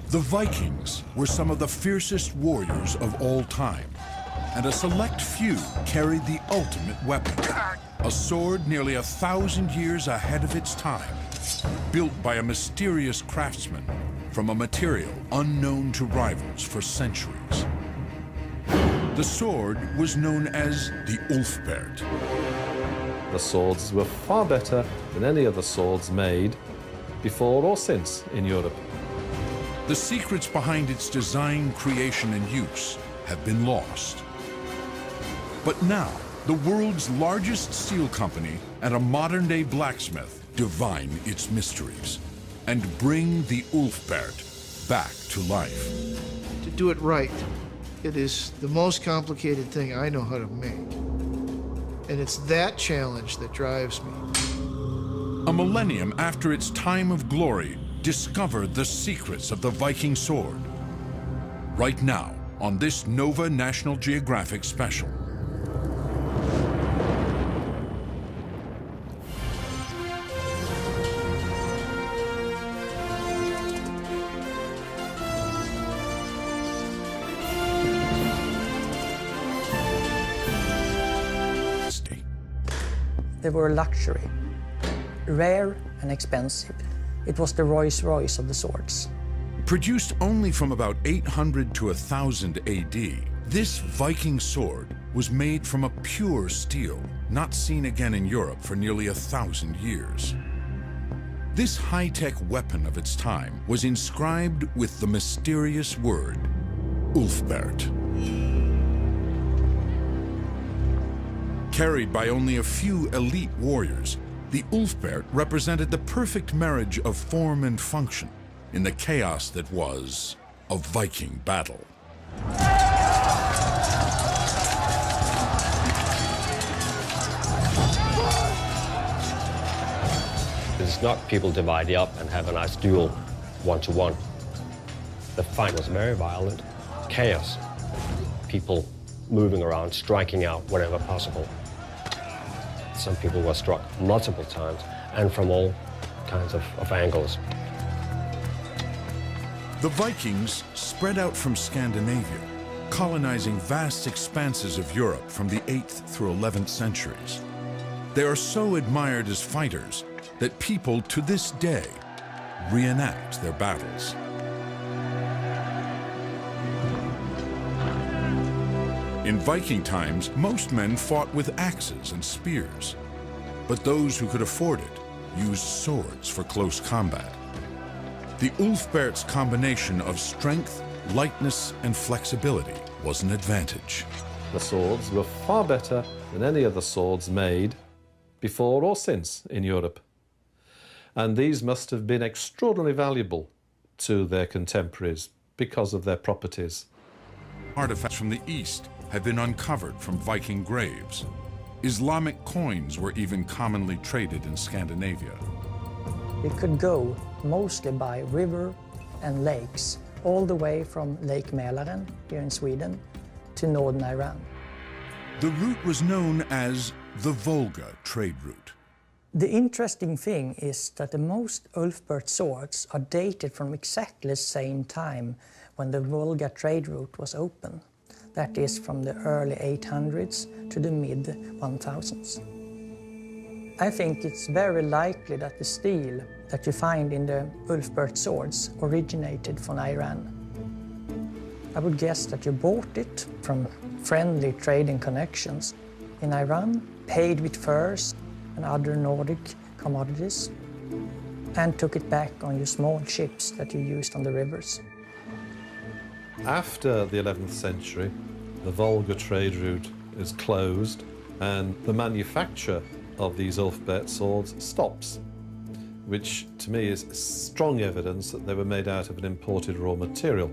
The Vikings were some of the fiercest warriors of all time, and a select few carried the ultimate weapon, a sword nearly 1,000 years ahead of its time, built by a mysterious craftsman from a material unknown to rivals for centuries. The sword was known as the Ulfberht. The swords were far better than any other swords made before or since in Europe. The secrets behind its design, creation, and use have been lost. But now, the world's largest steel company and a modern-day blacksmith divine its mysteries and bring the Ulfberht back to life. To do it right, it is the most complicated thing I know how to make. And it's that challenge that drives me. A millennium after its time of glory, discover the secrets of the Viking sword. Right now, on this Nova National Geographic special. They were a luxury, rare and expensive. It was the Rolls-Royce of the swords. Produced only from about 800 to 1000 AD, this Viking sword was made from a pure steel, not seen again in Europe for nearly 1,000 years. This high-tech weapon of its time was inscribed with the mysterious word, Ulfberht. Carried by only a few elite warriors, the Ulfberht represented the perfect marriage of form and function in the chaos that was a Viking battle. It's not people dividing up and have a nice duel one-to-one. The fight was very violent, chaos, people moving around, striking out whenever possible. Some people were struck multiple times and from all kinds of angles. The Vikings spread out from Scandinavia, colonizing vast expanses of Europe from the 8th through 11th centuries. They are so admired as fighters that people to this day reenact their battles. In Viking times, most men fought with axes and spears, but those who could afford it used swords for close combat. The Ulfberht's combination of strength, lightness, and flexibility was an advantage. The swords were far better than any other swords made before or since in Europe. And these must have been extraordinarily valuable to their contemporaries because of their properties. Artifacts from the East had been uncovered from Viking graves. Islamic coins were even commonly traded in Scandinavia. It could go mostly by river and lakes, all the way from Lake Mälaren here in Sweden to northern Iran. The route was known as the Volga trade route. The interesting thing is that the most Ulfberht swords are dated from exactly the same time when the Volga trade route was open. That is from the early 800s to the mid-1000s. I think it's very likely that the steel that you find in the Ulfberht swords originated from Iran. I would guess that you bought it from friendly trading connections in Iran, paid with furs and other Nordic commodities, and took it back on your small ships that you used on the rivers. After the 11th century, the Volga trade route is closed and the manufacture of these Ulfberht swords stops, which to me is strong evidence that they were made out of an imported raw material.